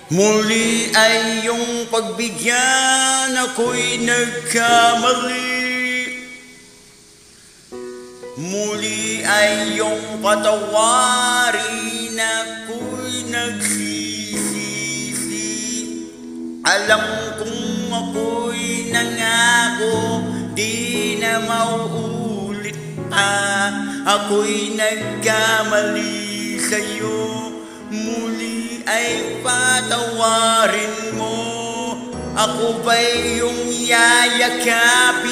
Muli ay iyong pagbigyan, ako'y nagkamali. Muli ay iyong patawarin, ako'y nagsisisi. Alam kong ako'y nangako, di na mauulit pa. Ako'y nagkamali sa'yo, muli ay patawarin mo. Ako ba'y iyong yayakapin,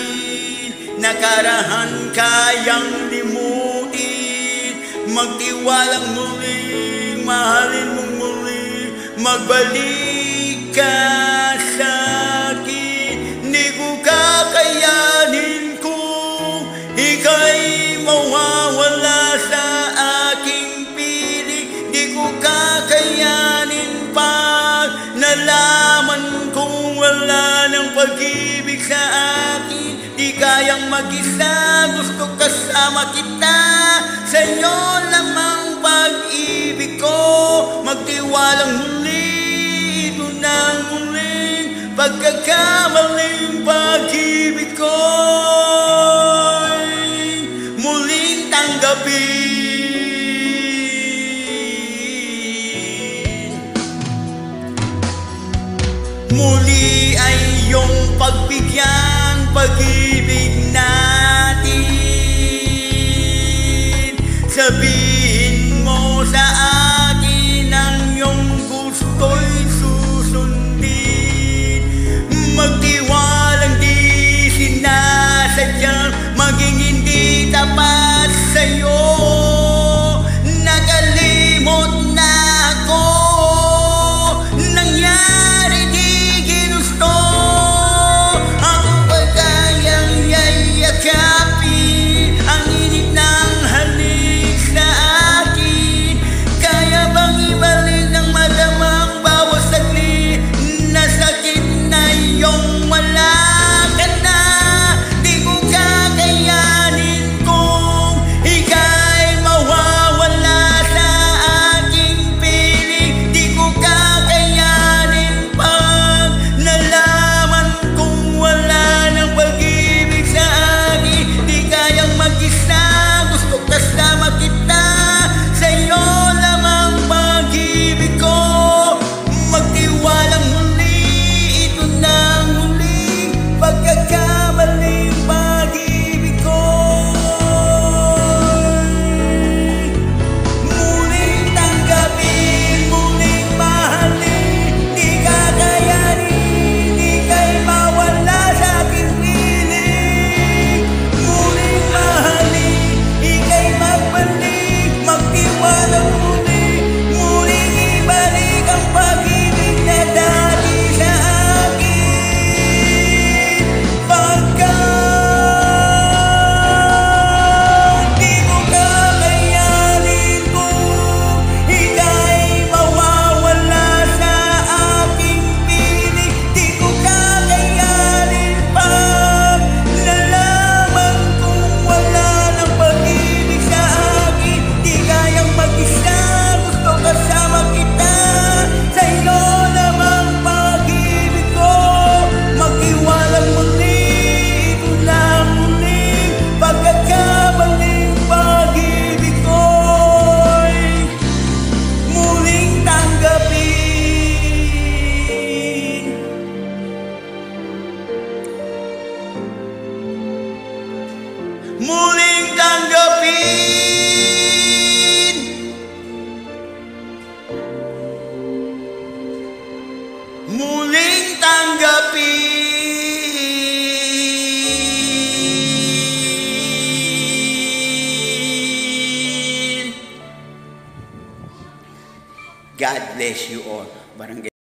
nakarahan kayang limutin. Magtiwalang muling, mahalin mong muli, magbalik ka sa'kin. Di ko kakayanin kung ika'y mawawala sa aking piling. Di ko kakayanin pag nalaman kong wala ng pag-ibig sa akin. Di kayang mag-isa, gusto kasama kita. Sa'yo lamang pag-ibig ko, magtiwalang muli. Ito nang muling pagkakamaling pag-ibig ko, muling tanggapin. Muli ay iyong pagbigyan, pag-ibig natin. Sabihin mo sa akin ang iyong gusto'y susundin. Magtiwalang di sinasadyang maging